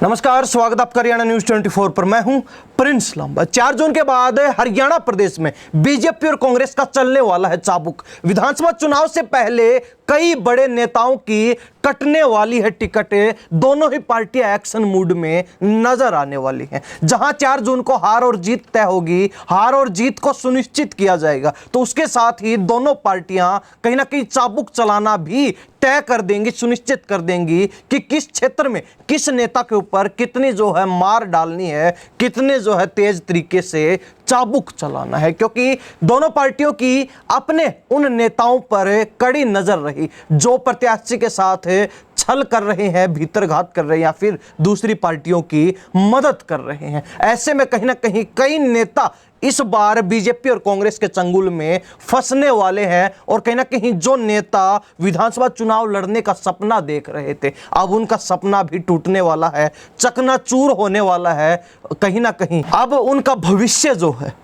नमस्कार, स्वागत आपका हरियाणा न्यूज 24 पर। मैं हूं प्रिंस लांबा। 4 जून के बाद हरियाणा प्रदेश में बीजेपी और कांग्रेस का चलने वाला है चाबुक। विधानसभा चुनाव से पहले कई बड़े नेताओं की कटने वाली है टिकटें। दोनों ही पार्टियां एक्शन मूड में नजर आने वाली हैं। जहां 4 जून को हार और जीत तय होगी, हार और जीत को सुनिश्चित किया जाएगा, तो उसके साथ ही दोनों पार्टियां कहीं ना कहीं चाबुक चलाना भी तय कर देंगी, सुनिश्चित कर देंगी कि किस क्षेत्र में किस नेता के ऊपर कितनी जो है मार डालनी है, कितने जो है तेज तरीके से चाबुक चलाना है। क्योंकि दोनों पार्टियों की अपने उन नेताओं पर कड़ी नजर रही जो प्रत्याशी के साथ छल कर रहे हैं, भीतरघात कर रहे हैं या फिर दूसरी पार्टियों की मदद कर रहे हैं। ऐसे में कहीं ना कहीं कई नेता इस बार बीजेपी और कांग्रेस के चंगुल में फंसने वाले हैं और कहीं ना कहीं जो नेता विधानसभा चुनाव लड़ने का सपना देख रहे थे, अब उनका सपना भी टूटने वाला है, चकनाचूर होने वाला है। कहीं ना कहीं अब उनका भविष्य जो है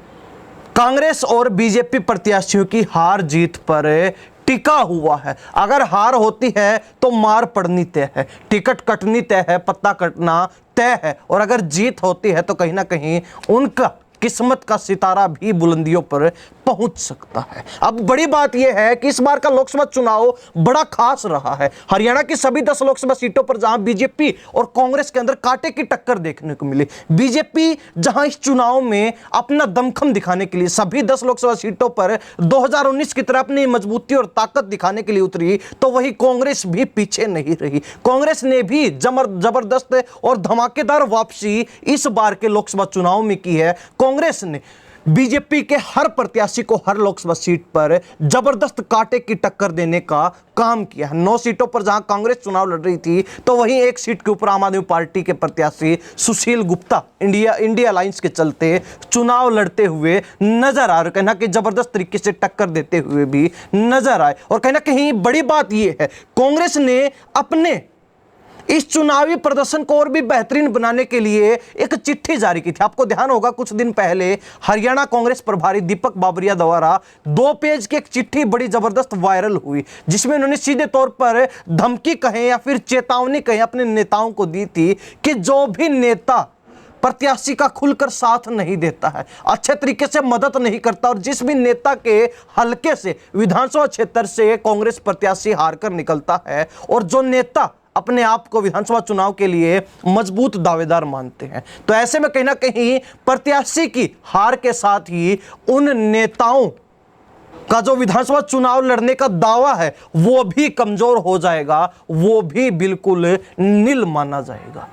कांग्रेस और बीजेपी प्रत्याशियों की हार जीत पर टिका हुआ है। अगर हार होती है तो मार पड़नी तय है, टिकट कटनी तय है, पत्ता कटना तय है, और अगर जीत होती है तो कहीं ना कहीं उनका किस्मत का सितारा भी बुलंदियों पर पहुंच सकता है। अब बड़ी बात यह है कि इस बार का लोकसभा चुनाव बड़ा खास रहा है। हरियाणा की सभी 10 लोकसभा सीटों पर जहां बीजेपी और कांग्रेस के अंदर कांटे की टक्कर देखने को मिली, बीजेपी जहां इस चुनाव में अपना दमखम दिखाने के लिए सभी 10 लोकसभा सीटों पर 2019 की तरह अपनी मजबूती और ताकत दिखाने के लिए उतरी, तो वही कांग्रेस भी पीछे नहीं रही। कांग्रेस ने भी जबरदस्त और धमाकेदार वापसी इस बार के लोकसभा चुनाव में की है। कांग्रेस ने बीजेपी के हर प्रत्याशी को हर लोकसभा सीट पर जबरदस्त कांटे की टक्कर देने का काम किया है। 9 सीटों पर जहां कांग्रेस चुनाव लड़ रही थी, तो वहीं 1 सीट के ऊपर आम आदमी पार्टी के प्रत्याशी सुशील गुप्ता इंडिया अलायंस के चलते चुनाव लड़ते हुए नजर आ रहे, कहना कि जबरदस्त तरीके से टक्कर देते हुए भी नजर आए। और कहीं ना कहीं बड़ी बात यह है, कांग्रेस ने अपने इस चुनावी प्रदर्शन को और भी बेहतरीन बनाने के लिए एक चिट्ठी जारी की थी। आपको ध्यान होगा कुछ दिन पहले हरियाणा कांग्रेस प्रभारी दीपक बाबरिया द्वारा 2 पेज की एक चिट्ठी बड़ी जबरदस्त वायरल हुई, जिसमें उन्होंने सीधे तौर पर धमकी कहें या फिर चेतावनी कहें अपने नेताओं को दी थी कि जो भी नेता प्रत्याशी का खुलकर साथ नहीं देता है, अच्छे तरीके से मदद नहीं करता, और जिस भी नेता के हलके से विधानसभा क्षेत्र से कांग्रेस प्रत्याशी हारकर निकलता है और जो नेता अपने आप को विधानसभा चुनाव के लिए मजबूत दावेदार मानते हैं, तो ऐसे में कहीं ना कहीं प्रत्याशी की हार के साथ ही उन नेताओं का जो विधानसभा चुनाव लड़ने का दावा है वो भी कमजोर हो जाएगा, वो भी बिल्कुल नील माना जाएगा।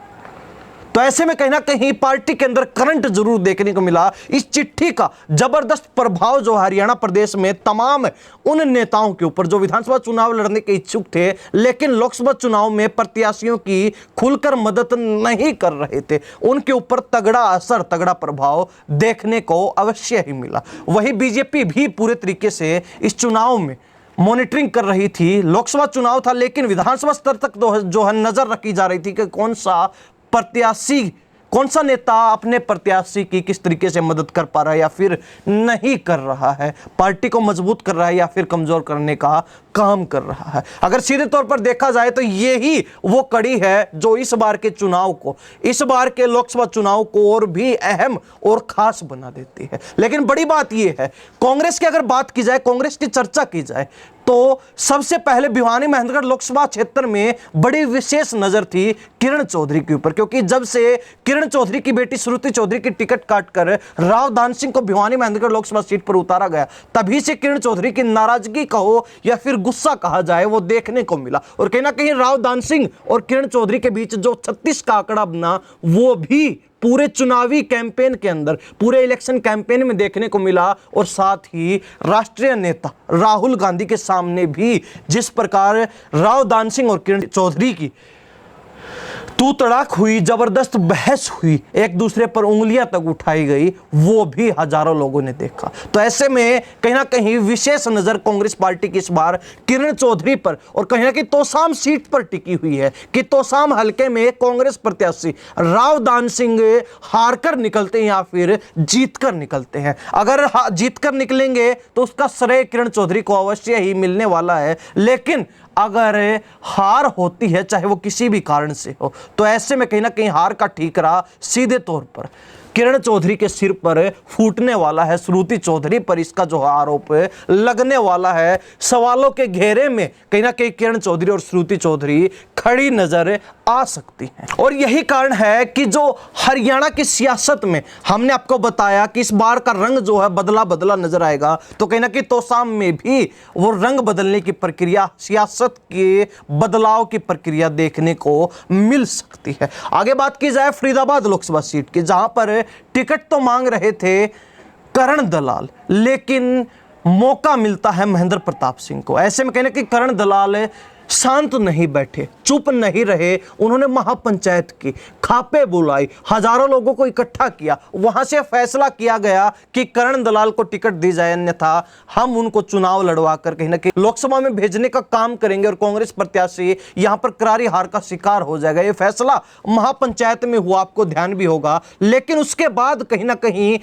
तो ऐसे में कहीं ना कहीं पार्टी के अंदर करंट जरूर देखने को मिला। इस चिट्ठी का जबरदस्त प्रभाव जो हरियाणा प्रदेश में तमाम उन नेताओं के ऊपर जो विधानसभा चुनाव लड़ने के इच्छुक थे लेकिन लोकसभा चुनाव में प्रत्याशियों की खुलकर मदद नहीं कर रहे थे, उनके ऊपर तगड़ा असर, तगड़ा प्रभाव देखने को अवश्य ही मिला। वही बीजेपी भी पूरे तरीके से इस चुनाव में मॉनिटरिंग कर रही थी। लोकसभा चुनाव था लेकिन विधानसभा स्तर तक जो है नजर रखी जा रही थी कि कौन सा प्रत्याशी, कौन सा नेता अपने प्रत्याशी की किस तरीके से मदद कर पा रहा है या फिर नहीं कर रहा है, पार्टी को मजबूत कर रहा है या फिर कमजोर करने का काम कर रहा है। अगर सीधे तौर पर देखा जाए तो यही वो कड़ी है जो इस बार के चुनाव को, इस बार के लोकसभा चुनाव को और भी अहम और खास बना देती है। लेकिन बड़ी बात यह है, कांग्रेस की अगर बात की जाए, कांग्रेस की चर्चा की जाए, तो सबसे पहले भिवानी महेंद्रगढ़ लोकसभा क्षेत्र में बड़ी विशेष नजर थी किरण चौधरी के ऊपर, क्योंकि जब से किरण चौधरी की बेटी श्रुति चौधरी की टिकट काटकर राव दान सिंह को भिवानी महेंद्रगढ़ लोकसभा सीट पर उतारा गया, तभी से किरण चौधरी की नाराजगी कहो या फिर गुस्सा कहा जाए वो देखने को मिला। और कहीं ना कहीं राव दान सिंह और किरण चौधरी के बीच जो 36 का आंकड़ा बना वो भी पूरे चुनावी कैंपेन के अंदर, पूरे इलेक्शन कैंपेन में देखने को मिला। और साथ ही राष्ट्रीय नेता राहुल गांधी के सामने भी जिस प्रकार राव दान सिंह और किरण चौधरी की तू तड़ाक हुई, जबरदस्त बहस हुई, एक दूसरे पर उंगलियां तक उठाई गई, वो भी हजारों लोगों ने देखा। तो ऐसे में कहीं ना कहीं विशेष नजर कांग्रेस पार्टी की इस बार किरण चौधरी पर और कहीं ना कहीं तोसाम सीट पर टिकी हुई है कि तोसाम हलके में कांग्रेस प्रत्याशी राव दान सिंह हारकर निकलते हैं या फिर जीतकर निकलते हैं। अगर जीतकर निकलेंगे तो उसका श्रेय किरण चौधरी को अवश्य ही मिलने वाला है, लेकिन अगर हार होती है, चाहे वो किसी भी कारण से हो, तो ऐसे में कहीं ना कहीं हार का ठीकरा सीधे तौर पर किरण चौधरी के सिर पर फूटने वाला है। श्रुति चौधरी पर इसका जो आरोप लगने वाला है, सवालों के घेरे में कहीं ना कहीं किरण चौधरी और श्रुति चौधरी खड़ी नजर आ सकती हैं। और यही कारण है कि जो हरियाणा की सियासत में हमने आपको बताया कि इस बार का रंग जो है बदला बदला नजर आएगा, तो कहीं ना कहीं तोसाम में भी वो रंग बदलने की प्रक्रिया, सियासत के बदलाव की प्रक्रिया देखने को मिल सकती है। आगे बात की जाए फरीदाबाद लोकसभा सीट की, जहां पर टिकट तो मांग रहे थे करण दलाल, लेकिन मौका मिलता है महेंद्र प्रताप सिंह को। ऐसे में कहने कि करण दलाल शांत नहीं बैठे, चुप नहीं रहे, उन्होंने महापंचायत की, खापे बुलाई, हजारों लोगों को इकट्ठा किया, वहां से फैसला किया गया कि करण दलाल को टिकट दी जाए, अन्यथा हम उनको चुनाव लड़वा कर कहीं ना कहीं लोकसभा में भेजने का काम करेंगे और कांग्रेस प्रत्याशी यहां पर करारी हार का शिकार हो जाएगा। यह फैसला महापंचायत में हुआ, आपको ध्यान भी होगा। लेकिन उसके बाद कहीं ना कहीं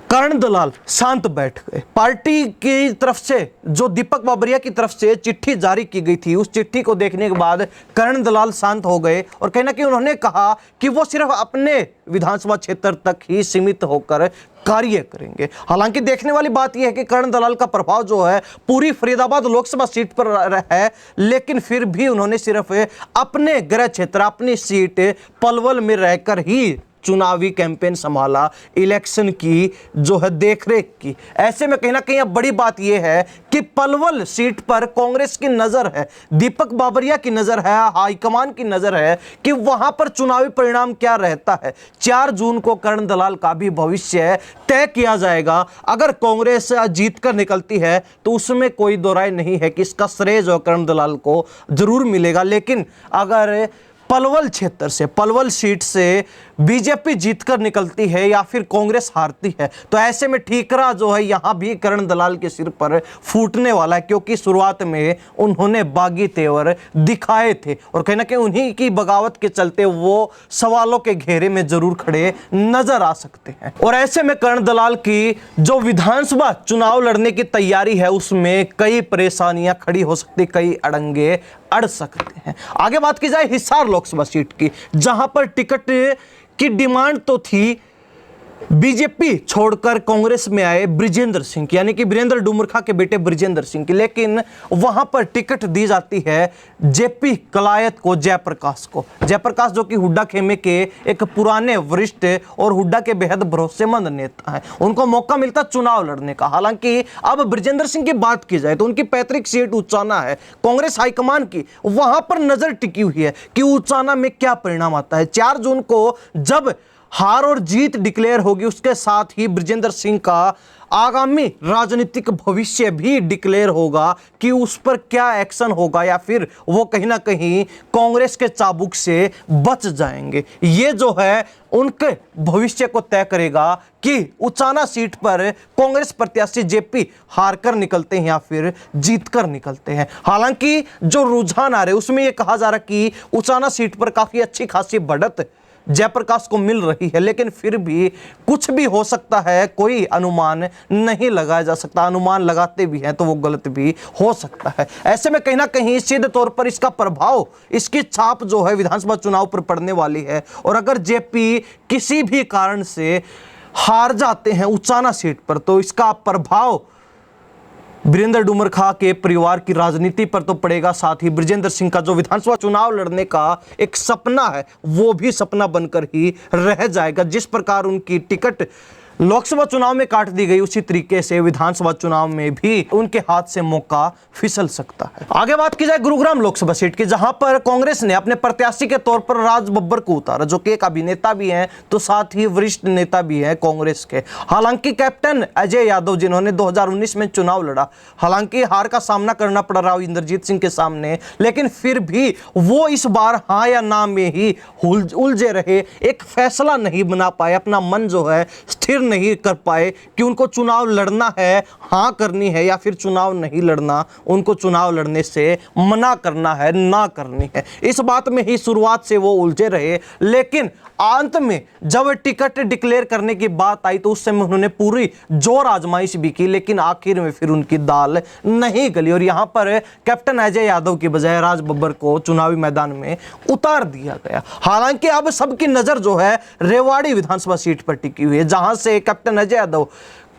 करण दलाल शांत बैठ गए। पार्टी की तरफ से जो दीपक बाबरिया की तरफ से चिट्ठी जारी की गई थी, उस चिट्ठी को देखने के बाद करण दलाल शांत हो गए और कहीं ना कहीं उन्होंने कहा कि वो सिर्फ अपने विधानसभा क्षेत्र तक ही सीमित होकर कार्य करेंगे। हालांकि देखने वाली बात यह है कि करण दलाल का प्रभाव जो है पूरी फरीदाबाद लोकसभा सीट पर है, लेकिन फिर भी उन्होंने सिर्फ अपने गृह क्षेत्र, अपनी सीट पलवल में रहकर ही चुनावी कैंपेन संभाला, इलेक्शन की जो है देखरेख की। ऐसे में कहीं ना कहीं अब बड़ी बात यह है कि पलवल सीट पर कांग्रेस की नजर है, दीपक बाबरिया की नजर है, हाईकमान की नजर है कि वहां पर चुनावी परिणाम क्या रहता है। 4 जून को करण दलाल का भी भविष्य तय किया जाएगा। अगर कांग्रेस जीत कर निकलती है तो उसमें कोई दो राय नहीं है कि इसका श्रेय जो करण दलाल को जरूर मिलेगा। लेकिन अगर पलवल क्षेत्र से, पलवल सीट से बीजेपी जीतकर निकलती है या फिर कांग्रेस हारती है, तो ऐसे में ठीकरा जो है यहां भी करण दलाल के सिर पर फूटने वाला है, क्योंकि शुरुआत में उन्होंने बागी तेवर दिखाए थे और कहीं ना कहीं उन्हीं की बगावत के चलते वो सवालों के घेरे में जरूर खड़े नजर आ सकते हैं। और ऐसे में करण दलाल की जो विधानसभा चुनाव लड़ने की तैयारी है, उसमें कई परेशानियां खड़ी हो सकती, कई अड़ंगे अड़ सकते हैं। आगे बात की जाए हिसार लोकसभा सीट की, जहां पर टिकट की डिमांड तो थी बीजेपी छोड़कर कांग्रेस में आए ब्रिजेंद्र सिंह की, यानी कि वीरेंद्र डुमरखा के बेटे ब्रिजेंद्र सिंह की, लेकिन वहां पर टिकट दी जाती है जेपी कलायत को, जयप्रकाश को। जयप्रकाश जो कि हुड्डा खेमे के एक पुराने वरिष्ठ और हुड्डा के बेहद भरोसेमंद नेता हैं, उनको मौका मिलता चुनाव लड़ने का। हालांकि अब ब्रिजेंद्र सिंह की बात की जाए तो उनकी पैतृक सीट उचाना है, कांग्रेस हाईकमान की वहां पर नजर टिकी हुई है कि उचाना में क्या परिणाम आता है। 4 जून को जब हार और जीत डिक्लेयर होगी, उसके साथ ही ब्रिजेंद्र सिंह का आगामी राजनीतिक भविष्य भी डिक्लेयर होगा कि उस पर क्या एक्शन होगा या फिर वो कहीं ना कहीं कांग्रेस के चाबुक से बच जाएंगे। ये जो है उनके भविष्य को तय करेगा कि उचाना सीट पर कांग्रेस प्रत्याशी जेपी हारकर निकलते हैं या फिर जीतकर निकलते हैं। हालांकि जो रुझान आ रहे उसमें यह कहा जा रहा कि उचाना सीट पर काफी अच्छी खासी बढ़त जयप्रकाश को मिल रही है, लेकिन फिर भी कुछ भी हो सकता है, कोई अनुमान नहीं लगाया जा सकता। अनुमान लगाते भी हैं तो वो गलत भी हो सकता है। ऐसे में कहीं ना कहीं सीधे तौर पर इसका प्रभाव, इसकी छाप जो है विधानसभा चुनाव पर पड़ने वाली है। और अगर जेपी किसी भी कारण से हार जाते हैं उचाना सीट पर, तो इसका प्रभाव वीरेंद्र डुमरखा के परिवार की राजनीति पर तो पड़ेगा, साथ ही ब्रिजेंद्र सिंह का जो विधानसभा चुनाव लड़ने का एक सपना है वो भी सपना बनकर ही रह जाएगा। जिस प्रकार उनकी टिकट लोकसभा चुनाव में काट दी गई, उसी तरीके से विधानसभा चुनाव में भी उनके हाथ से मौका फिसल सकता है। आगे बात की जाए गुरुग्राम लोकसभा सीट की, जहां पर कांग्रेस ने अपने प्रत्याशी के तौर पर राज बब्बर को उतारा, जो कि एक अभिनेता भी हैं तो साथ ही वरिष्ठ नेता भी हैं कांग्रेस के। हालांकि कैप्टन अजय यादव जिन्होंने 2019 में चुनाव लड़ा, हालांकि हार का सामना करना पड़ा राव इंद्रजीत सिंह के सामने, लेकिन फिर भी वो इस बार हाँ या ना में ही उलझे रहे, एक फैसला नहीं बना पाए, अपना मन जो है स्थिर नहीं कर पाए कि उनको चुनाव लड़ना है, हाँ करनी है, या फिर चुनाव नहीं लड़ना, उनको चुनाव लड़ने से मना करना है, ना करनी है। इस बात में ही शुरुआत से वो उलझे रहे, लेकिन अंत में जब टिकट डिक्लेयर करने की बात आई तो उस समय उन्होंने पूरी जोर आजमाइश भी की, लेकिन आखिर में फिर उनकी दाल नहीं गली और यहां पर कैप्टन अजय यादव की बजाय राज बब्बर को चुनावी मैदान में उतार दिया गया। हालांकि अब सबकी नजर जो है रेवाड़ी विधानसभा सीट पर टिकी हुई है, जहां से कैप्टन अजय यादव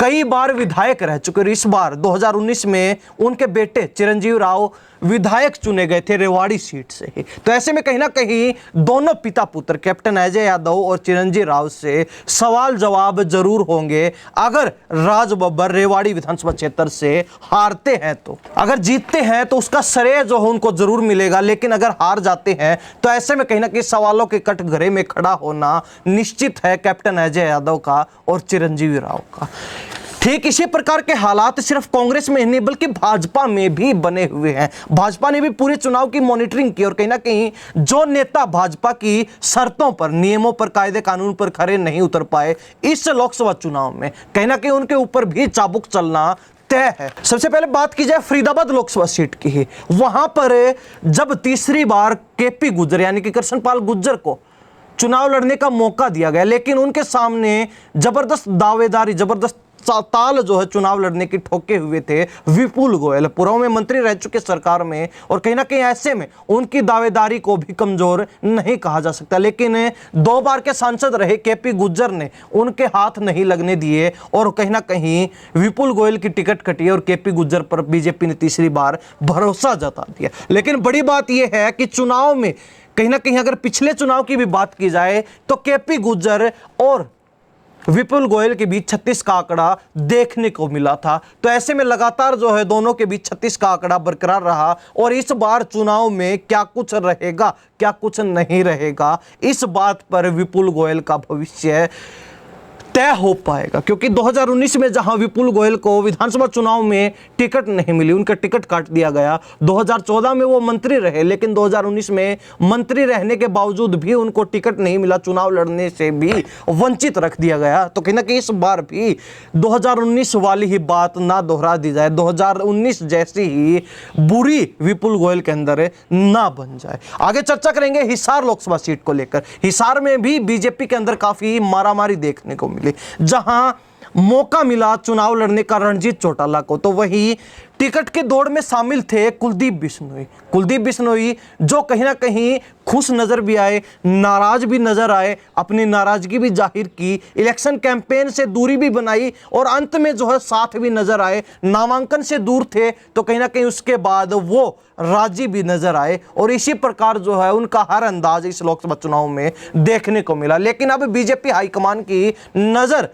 कई बार विधायक रह चुके और इस बार 2019 में उनके बेटे चिरंजीव राव विधायक चुने गए थे रेवाड़ी सीट से ही। तो ऐसे में कहीं ना कहीं दोनों पिता पुत्र कैप्टन अजय यादव और चिरंजीव राव से सवाल जवाब जरूर होंगे अगर राज बब्बर रेवाड़ी विधानसभा क्षेत्र से हारते हैं। तो अगर जीतते हैं तो उसका श्रेय जो है उनको जरूर मिलेगा, लेकिन अगर हार जाते हैं तो ऐसे में कहीं ना कहीं सवालों के कटघरे में खड़ा होना निश्चित है कैप्टन अजय यादव का और चिरंजीव राव का। ठीक इसी प्रकार के हालात सिर्फ कांग्रेस में नहीं बल्कि भाजपा में भी बने हुए हैं। भाजपा ने भी पूरे चुनाव की मॉनिटरिंग की और कहीं ना कहीं जो नेता भाजपा की शर्तों पर, नियमों पर, कायदे कानून पर खरे नहीं उतर पाए इस लोकसभा चुनाव में, कहीं ना कहीं उनके ऊपर भी चाबुक चलना तय है। सबसे पहले बात की जाए फरीदाबाद लोकसभा सीट की ही, वहां पर जब तीसरी बार केपी गुज्जर यानी कि कृष्णपाल गुज्जर को चुनाव लड़ने का मौका दिया गया, लेकिन उनके सामने जबरदस्त दावेदारी, जबरदस्त ताल जो है चुनाव लड़ने की ठोके हुए थे विपुल गोयल। पूर्व में मंत्री रह चुके सरकार में और कहीं ना कहीं ऐसे में उनकी दावेदारी को भी कमजोर नहीं कहा जा सकता, लेकिन 2 बार के सांसद रहे केपी गुज्जर ने उनके हाथ नहीं लगने दिए और कहीं ना कहीं विपुल गोयल की टिकट कटी और केपी गुज्जर पर बीजेपी ने तीसरी बार भरोसा जता दिया। लेकिन बड़ी बात यह है कि चुनाव में कहीं ना कहीं अगर पिछले चुनाव की भी बात की जाए तो केपी गुज्जर और विपुल गोयल के बीच 36 का आंकड़ा देखने को मिला था। तो ऐसे में लगातार जो है दोनों के बीच 36 का आंकड़ा बरकरार रहा और इस बार चुनाव में क्या कुछ रहेगा, क्या कुछ नहीं रहेगा, इस बात पर विपुल गोयल का भविष्य तय हो पाएगा। क्योंकि 2019 में जहां विपुल गोयल को विधानसभा चुनाव में टिकट नहीं मिली, उनका टिकट काट दिया गया। 2014 में वो मंत्री रहे, लेकिन 2019 में मंत्री रहने के बावजूद भी उनको टिकट नहीं मिला, चुनाव लड़ने से भी वंचित रख दिया गया। तो कहीं ना कहीं इस बार भी 2019 वाली ही बात ना दोहरा दी जाए, 2019 जैसी ही बुरी विपुल गोयल के अंदर ना बन जाए। आगे चर्चा करेंगे हिसार लोकसभा सीट को लेकर। हिसार में भी बीजेपी के अंदर काफी मारामारी देखने को मिली, जहां मौका मिला चुनाव लड़ने का रणजीत चौटाला को, तो वही टिकट के दौड़ में शामिल थे कुलदीप बिश्नोई जो कहीं ना कहीं खुश नजर भी आए, नाराज भी नजर आए, अपनी नाराजगी भी जाहिर की, इलेक्शन कैंपेन से दूरी भी बनाई और अंत में जो है साथ भी नजर आए। नामांकन से दूर थे तो कहीं ना कहीं उसके बाद वो राजी भी नजर आए और इसी प्रकार जो है उनका हर अंदाज इस लोकसभा चुनाव में देखने को मिला। लेकिन अब बीजेपी हाईकमान की नजर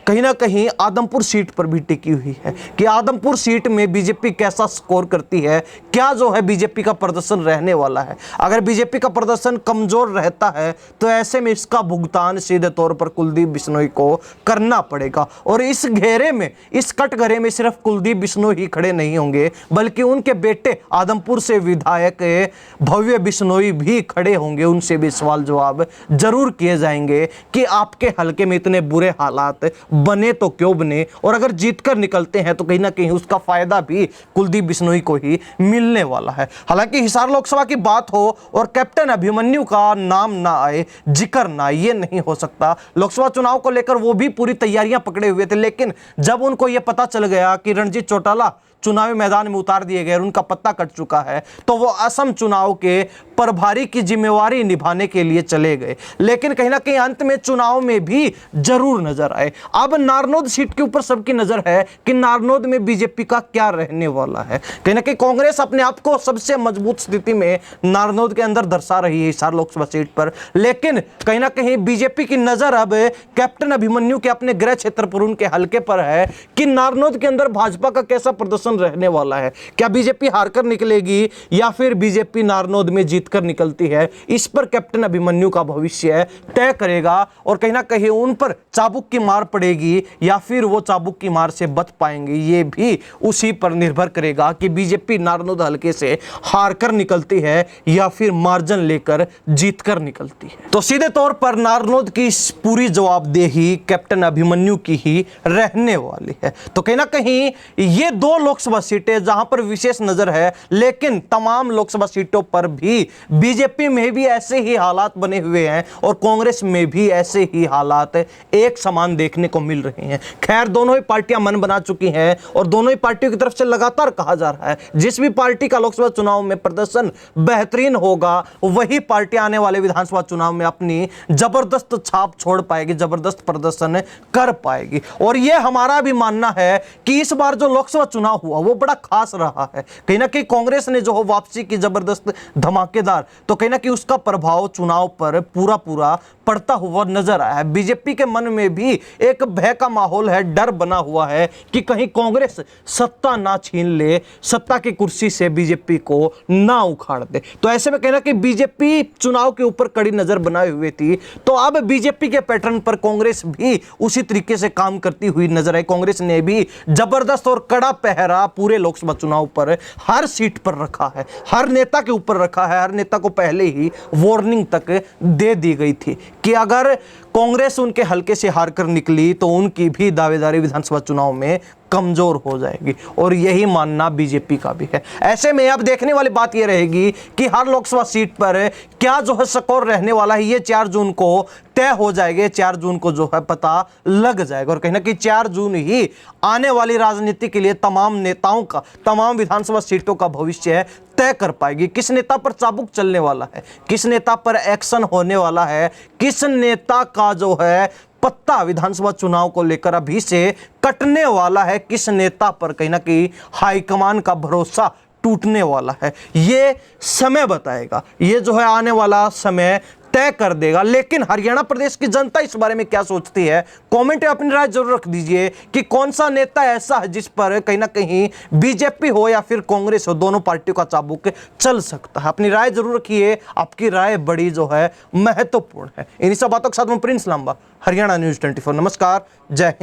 कहीं ना कहीं आदमपुर सीट पर भी टिकी हुई है कि आदमपुर सीट में बीजेपी कैसा स्कोर करती है, क्या जो है बीजेपी का प्रदर्शन रहने वाला है। अगर बीजेपी का प्रदर्शन कमजोर रहता है तो ऐसे में इसका भुगतान सीधे तौर पर कुलदीप बिश्नोई को करना पड़ेगा और इस घेरे में, इस कटघरे में सिर्फ कुलदीप बिश्नोई ही खड़े नहीं होंगे बल्कि उनके बेटे आदमपुर से विधायक भव्य बिश्नोई भी खड़े होंगे। उनसे भी सवाल जवाब जरूर किए जाएंगे कि आपके हलके में इतने बुरे हालात बने तो क्यों बने और अगर जीतकर निकलते हैं तो कहीं ना कहीं उसका फायदा भी कुलदीप बिश्नोई को ही मिलने वाला है। हालांकि हिसार लोकसभा की बात हो और कैप्टन अभिमन्यु का नाम ना आए, जिक्र ना, ये नहीं हो सकता। लोकसभा चुनाव को लेकर वो भी पूरी तैयारियां पकड़े हुए थे, लेकिन जब उनको यह पता चल गया कि रणजीत चौटाला चुनावी मैदान में उतार दिए गए, उनका पत्ता कट चुका है, तो वो असम चुनाव के प्रभारी की जिम्मेवारी निभाने के लिए चले गए। लेकिन कहीं ना कहीं अंत में चुनाव में भी जरूर नजर आए। अब नारनौद सीट के ऊपर सबकी नजर है कि नारनौद में बीजेपी का क्या रहने वाला है। कहीं ना कहीं कांग्रेस अपने आप को सबसे मजबूत स्थिति में नारनौद के अंदर दर्शा रही है हिसार लोकसभा सीट पर, लेकिन कहीं ना कहीं बीजेपी की नजर अब कैप्टन अभिमन्यु के अपने गृह क्षेत्र पर, उनके हलके पर है कि नारनौद के अंदर भाजपा का कैसा प्रदर्शन प्रदर्शन रहने वाला है। क्या बीजेपी हारकर निकलेगी या फिर बीजेपी नारनौद में जीतकर निकलती है, इस पर कैप्टन अभिमन्यु का भविष्य तय करेगा। और कहीं ना कहीं उन पर चाबुक की मार पड़ेगी या फिर वो चाबुक की मार से बच पाएंगे, ये भी उसी पर निर्भर करेगा कि बीजेपी नारनौद हल्के से हारकर निकलती है या फिर मार्जिन लेकर जीतकर निकलती है। तो सीधे तौर पर नारनौद की पूरी जवाबदेही कैप्टन अभिमन्यु की ही रहने वाली है। तो कहीं ना कहीं ये 2 लोकसभा सीटें जहां पर विशेष नजर है, लेकिन तमाम लोकसभा सीटों पर भी बीजेपी में भी ऐसे ही हालात बने हुए हैं और कांग्रेस में भी ऐसे ही हालात एक समान देखने को मिल रहे हैं। खैर, दोनों ही पार्टियां मन बना चुकी हैं और दोनों ही पार्टियों की तरफ से लगातार कहा जा रहा है जिस भी पार्टी का लोकसभा चुनाव में प्रदर्शन बेहतरीन होगा वही पार्टी आने वाले विधानसभा चुनाव में अपनी जबरदस्त छाप छोड़ पाएगी, जबरदस्त प्रदर्शन कर पाएगी। और यह हमारा भी मानना है कि इस बार जो लोकसभा चुनाव हुआ वो बड़ा खास रहा है। कहीं ना कहीं कांग्रेस ने जो वापसी की जबरदस्त धमाकेदार, तो कहीं ना कहीं उसका प्रभाव चुनाव पर पूरा पड़ता हुआ नजर आया है। बीजेपी के मन में भी एक भय का माहौल है, डर बना हुआ है कि कहीं कांग्रेस सत्ता ना छीन ले, सत्ता की कुर्सी से बीजेपी को ना उखाड़ दे। तो ऐसे में कहना कि बीजेपी चुनाव के ऊपर कड़ी नजर बनाए हुए थी, तो अब बीजेपी के पैटर्न पर कांग्रेस भी उसी तरीके से काम करती हुई नजर आई। कांग्रेस ने भी जबरदस्त और कड़ा पहरा पूरे लोकसभा चुनाव पर हर सीट पर रखा है, हर नेता के ऊपर रखा है। हर नेता को पहले ही वार्निंग तक दे दी गई थी कि अगर कांग्रेस उनके हल्के से हारकर निकली तो उनकी भी दावेदारी विधानसभा चुनाव में कमजोर हो जाएगी। और यही मानना बीजेपी का भी है। ऐसे में अब देखने वाली बात यह रहेगी कि हर लोकसभा सीट पर क्या जो है स्कोर रहने वाला है, ये 4 जून को तय हो जाएगा। 4 जून को जो है पता लग जाएगा और कहीं ना कहीं 4 जून ही आने वाली राजनीति के लिए तमाम नेताओं का, तमाम विधानसभा सीटों का भविष्य तय कर पाएगी। किस नेता पर चाबुक चलने वाला है, किस नेता पर एक्शन होने वाला है, किस नेता का जो है पत्ता विधानसभा चुनाव को लेकर अभी से कटने वाला है, किस नेता पर कहीं ना कहीं हाईकमान का भरोसा टूटने वाला है, ये समय बताएगा। ये जो है आने वाला समय तय कर देगा। लेकिन हरियाणा प्रदेश की जनता इस बारे में क्या सोचती है, कमेंट में अपनी राय जरूर रख दीजिए कि कौन सा नेता ऐसा है जिस पर कहीं ना कहीं बीजेपी हो या फिर कांग्रेस हो, दोनों पार्टियों का चाबुक चल सकता है। अपनी राय जरूर रखिए, आपकी राय बड़ी जो है महत्वपूर्ण है। इन्हीं सब बातों के साथ मैं प्रिंस लांबा, हरियाणा न्यूज़ 24। नमस्कार, जय हिंद।